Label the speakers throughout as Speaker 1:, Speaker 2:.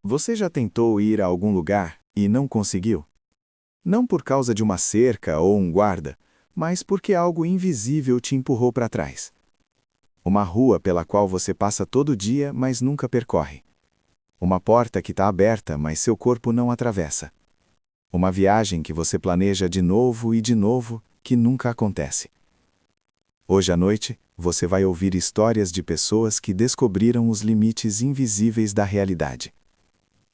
Speaker 1: Você já tentou ir a algum lugar e não conseguiu? Não por causa de uma cerca ou um guarda, mas porque algo invisível te empurrou para trás. Uma rua pela qual você passa todo dia, mas nunca percorre. Uma porta que está aberta, mas seu corpo não atravessa. Uma viagem que você planeja de novo e de novo, que nunca acontece. Hoje à noite, você vai ouvir histórias de pessoas que descobriram os limites invisíveis da realidade.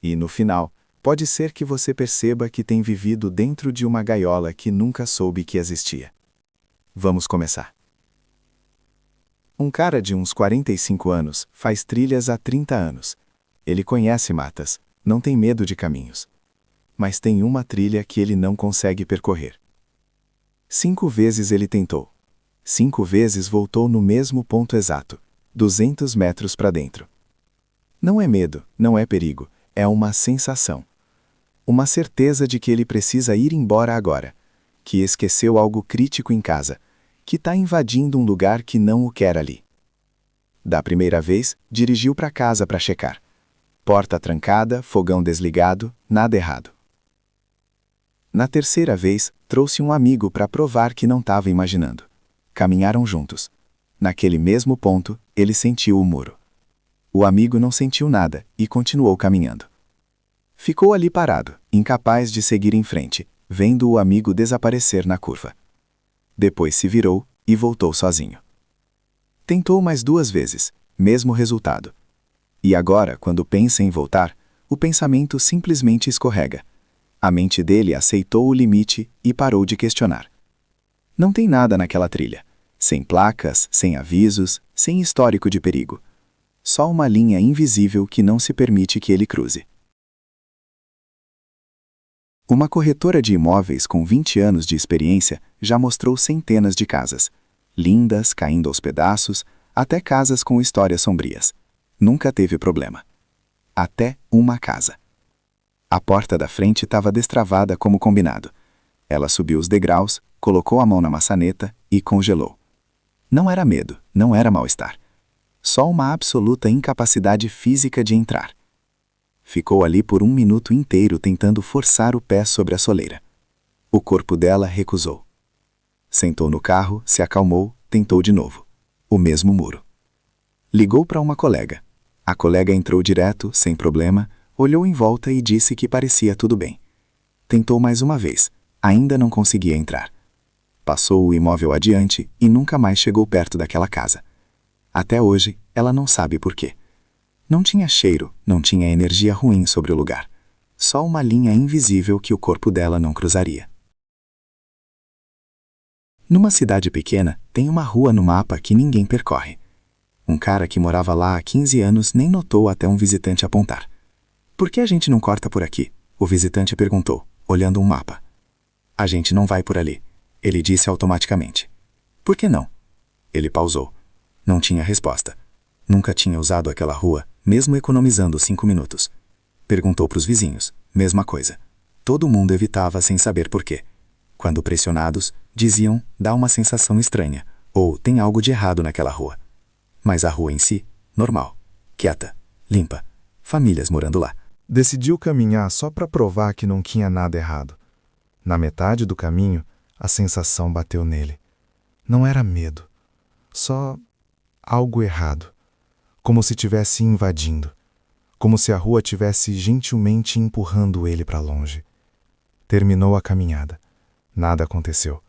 Speaker 1: E, no final, pode ser que você perceba que tem vivido dentro de uma gaiola que nunca soube que existia. Vamos começar. Um cara de uns 45 anos faz trilhas há 30 anos. Ele conhece matas, não tem medo de caminhos. Mas tem uma trilha que ele não consegue percorrer. 5 vezes ele tentou. 5 vezes voltou no mesmo ponto exato, 200 metros para dentro. Não é medo, não é perigo, é uma sensação. Uma certeza de que ele precisa ir embora agora, que esqueceu algo crítico em casa, que está invadindo um lugar que não o quer ali. Da primeira vez, dirigiu para casa para checar. Porta trancada, fogão desligado, nada errado. Na terceira vez, trouxe um amigo para provar que não estava imaginando. Caminharam juntos. Naquele mesmo ponto, ele sentiu o muro. O amigo não sentiu nada e continuou caminhando. Ficou ali parado, incapaz de seguir em frente, vendo o amigo desaparecer na curva. Depois se virou e voltou sozinho. Tentou mais 2 vezes, mesmo resultado. E agora, quando pensa em voltar, o pensamento simplesmente escorrega. A mente dele aceitou o limite e parou de questionar. Não tem nada naquela trilha. Sem placas, sem avisos, sem histórico de perigo. Só uma linha invisível que não se permite que ele cruze. Uma corretora de imóveis com 20 anos de experiência já mostrou centenas de casas. Lindas, caindo aos pedaços, até casas com histórias sombrias. Nunca teve problema. Até uma casa. A porta da frente estava destravada como combinado. Ela subiu os degraus, colocou a mão na maçaneta e congelou. Não era medo, não era mal-estar. Só uma absoluta incapacidade física de entrar. Ficou ali por 1 minuto inteiro tentando forçar o pé sobre a soleira. O corpo dela recusou. Sentou no carro, se acalmou, tentou de novo. O mesmo muro. Ligou para uma colega. A colega entrou direto, sem problema, olhou em volta e disse que parecia tudo bem. Tentou mais uma vez. Ainda não conseguia entrar. Passou o imóvel adiante e nunca mais chegou perto daquela casa. Até hoje, ela não sabe por quê. Não tinha cheiro, não tinha energia ruim sobre o lugar. Só uma linha invisível que o corpo dela não cruzaria. Numa cidade pequena, tem uma rua no mapa que ninguém percorre. Um cara que morava lá há 15 anos nem notou até um visitante apontar. Por que a gente não corta por aqui? O visitante perguntou, olhando um mapa. A gente não vai por ali, ele disse automaticamente. Por que não? Ele pausou. Não tinha resposta. Nunca tinha usado aquela rua, mesmo economizando 5 minutos. Perguntou para os vizinhos, mesma coisa. Todo mundo evitava sem saber por quê. Quando pressionados, diziam, dá uma sensação estranha, ou tem algo de errado naquela rua. Mas a rua em si, normal, quieta, limpa, famílias morando lá.
Speaker 2: Decidiu caminhar só para provar que não tinha nada errado. Na metade do caminho, a sensação bateu nele. Não era medo, só algo errado. Como se tivesse invadindo. Como se a rua tivesse gentilmente empurrando ele para longe. Terminou a caminhada. Nada aconteceu,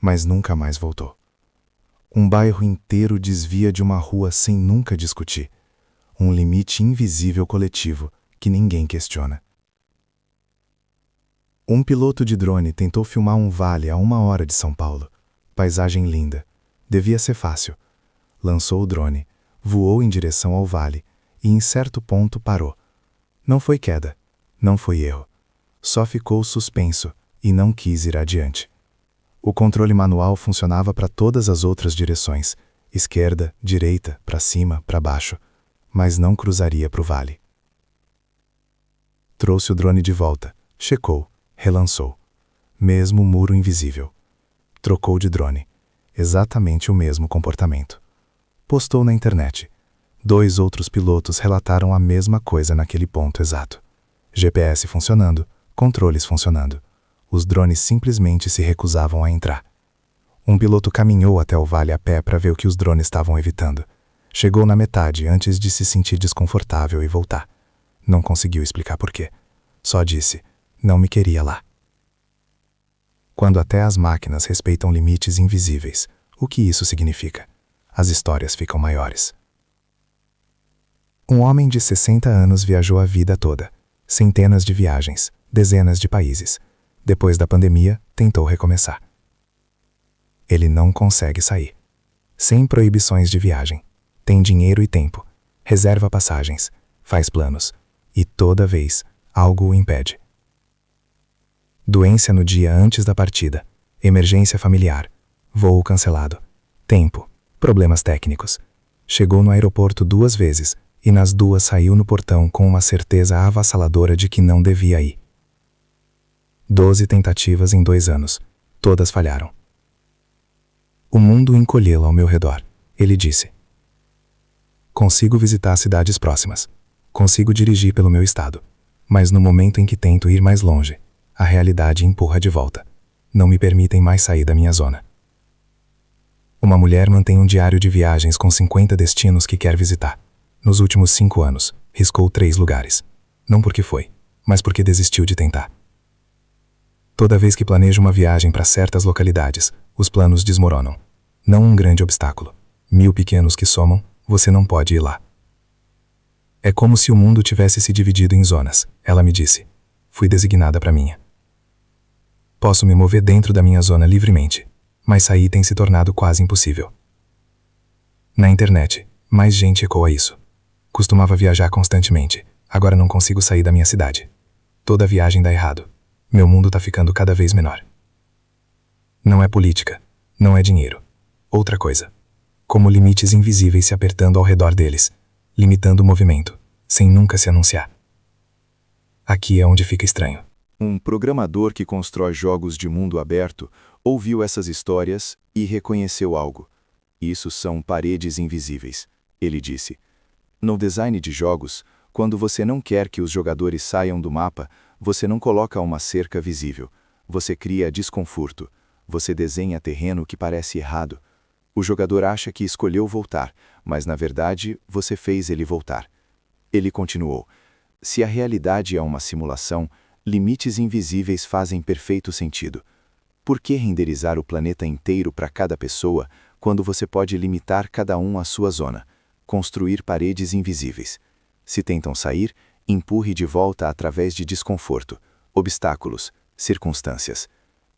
Speaker 2: mas nunca mais voltou. Um bairro inteiro desvia de uma rua sem nunca discutir. Um limite invisível coletivo que ninguém questiona. Um piloto de drone tentou filmar um vale a 1 hora de São Paulo. Paisagem linda. Devia ser fácil. Lançou o drone, voou em direção ao vale e em certo ponto parou. Não foi queda, não foi erro. Só ficou suspenso e não quis ir adiante. O controle manual funcionava para todas as outras direções, esquerda, direita, para cima, para baixo, mas não cruzaria para o vale. Trouxe o drone de volta, checou, relançou. Mesmo muro invisível. Trocou de drone. Exatamente o mesmo comportamento. Postou na internet. 2 outros pilotos relataram a mesma coisa naquele ponto exato. GPS funcionando, controles funcionando. Os drones simplesmente se recusavam a entrar. Um piloto caminhou até o vale a pé para ver o que os drones estavam evitando. Chegou na metade antes de se sentir desconfortável e voltar. Não conseguiu explicar por quê. Só disse, não me queria lá. Quando até as máquinas respeitam limites invisíveis, o que isso significa? As histórias ficam maiores. Um homem de 60 anos viajou a vida toda. Centenas de viagens, dezenas de países. Depois da pandemia, tentou recomeçar. Ele não consegue sair. Sem proibições de viagem. Tem dinheiro e tempo. Reserva passagens. Faz planos. E toda vez, algo o impede. Doença no dia antes da partida. Emergência familiar. Voo cancelado. Tempo. Problemas técnicos. Chegou no aeroporto 2 vezes e nas 2 saiu no portão com uma certeza avassaladora de que não devia ir. 12 tentativas em 2 anos. Todas falharam. O mundo encolheu ao meu redor. Ele disse. Consigo visitar cidades próximas. Consigo dirigir pelo meu estado. Mas no momento em que tento ir mais longe, a realidade empurra de volta. Não me permitem mais sair da minha zona. Uma mulher mantém um diário de viagens com 50 destinos que quer visitar. Nos últimos 5 anos, riscou 3 lugares. Não porque foi, mas porque desistiu de tentar. Toda vez que planeja uma viagem para certas localidades, os planos desmoronam. Não um grande obstáculo. 1000 pequenos que somam, você não pode ir lá. É como se o mundo tivesse se dividido em zonas, ela me disse. Fui designada para minha. Posso me mover dentro da minha zona livremente, mas sair tem se tornado quase impossível. Na internet, mais gente ecoa isso. Costumava viajar constantemente, agora não consigo sair da minha cidade. Toda viagem dá errado. Meu mundo tá ficando cada vez menor. Não é política, não é dinheiro. Outra coisa. Como limites invisíveis se apertando ao redor deles, limitando o movimento, sem nunca se anunciar. Aqui é onde fica estranho.
Speaker 1: Um programador que constrói jogos de mundo aberto ouviu essas histórias e reconheceu algo. Isso são paredes invisíveis, ele disse. No design de jogos, quando você não quer que os jogadores saiam do mapa, você não coloca uma cerca visível. Você cria desconforto. Você desenha terreno que parece errado. O jogador acha que escolheu voltar, mas na verdade você fez ele voltar. Ele continuou. Se a realidade é uma simulação, limites invisíveis fazem perfeito sentido. Por que renderizar o planeta inteiro para cada pessoa, quando você pode limitar cada um à sua zona? Construir paredes invisíveis. Se tentam sair, empurre de volta através de desconforto, obstáculos, circunstâncias.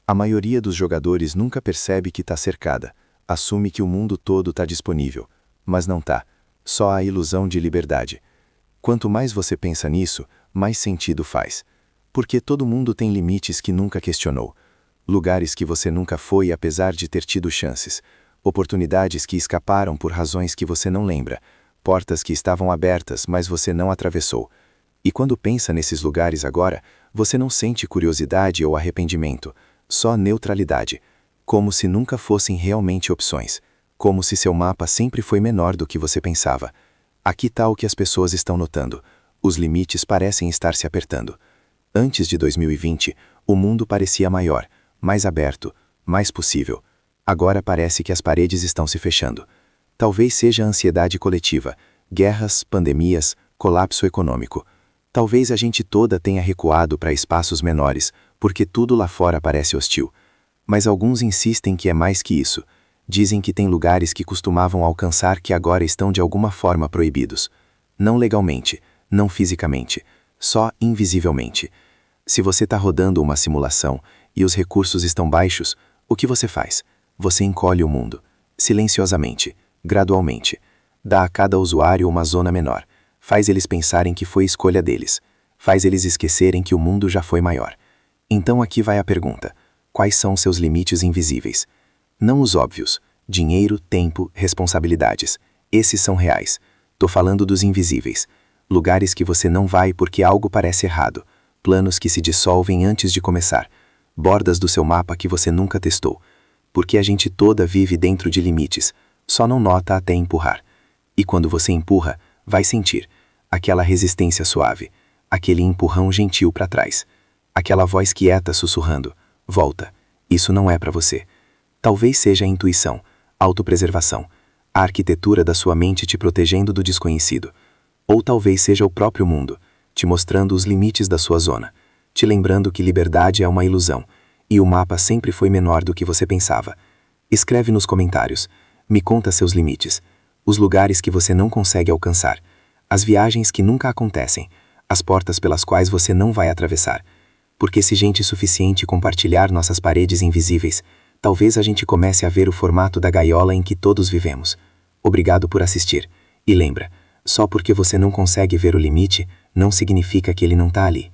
Speaker 1: A maioria dos jogadores nunca percebe que está cercada, assume que o mundo todo está disponível, mas não está, só a ilusão de liberdade. Quanto mais você pensa nisso, mais sentido faz. Porque todo mundo tem limites que nunca questionou. Lugares que você nunca foi apesar de ter tido chances. Oportunidades que escaparam por razões que você não lembra. Portas que estavam abertas, mas você não atravessou. E quando pensa nesses lugares agora, você não sente curiosidade ou arrependimento, só neutralidade. Como se nunca fossem realmente opções. Como se seu mapa sempre foi menor do que você pensava. Aqui está o que as pessoas estão notando. Os limites parecem estar se apertando. Antes de 2020, o mundo parecia maior, mais aberto, mais possível. Agora parece que as paredes estão se fechando. Talvez seja a ansiedade coletiva, guerras, pandemias, colapso econômico. Talvez a gente toda tenha recuado para espaços menores, porque tudo lá fora parece hostil. Mas alguns insistem que é mais que isso. Dizem que tem lugares que costumavam alcançar que agora estão de alguma forma proibidos. Não legalmente, não fisicamente, só invisivelmente. Se você está rodando uma simulação e os recursos estão baixos, o que você faz? Você encolhe o mundo, silenciosamente, gradualmente. Dá a cada usuário uma zona menor. Faz eles pensarem que foi escolha deles. Faz eles esquecerem que o mundo já foi maior. Então aqui vai a pergunta. Quais são seus limites invisíveis? Não os óbvios. Dinheiro, tempo, responsabilidades. Esses são reais. Tô falando dos invisíveis. Lugares que você não vai porque algo parece errado. Planos que se dissolvem antes de começar. Bordas do seu mapa que você nunca testou. Porque a gente toda vive dentro de limites. Só não nota até empurrar. E quando você empurra, vai sentir aquela resistência suave.
Speaker 3: aquele empurrão gentil para trás. Aquela voz quieta sussurrando: volta, isso não é para você. Talvez seja a intuição, a autopreservação, a arquitetura da sua mente te protegendo do desconhecido. Ou talvez seja o próprio mundo, te mostrando os limites da sua zona, te lembrando que liberdade é uma ilusão, e o mapa sempre foi menor do que você pensava. Escreve nos comentários, me conta seus limites, os lugares que você não consegue alcançar, as viagens que nunca acontecem, as portas pelas quais você não vai atravessar. Porque se gente suficiente compartilhar nossas paredes invisíveis, talvez a gente comece a ver o formato da gaiola em que todos vivemos. Obrigado por assistir. E lembra, só porque você não consegue ver o limite, não significa que ele não está ali.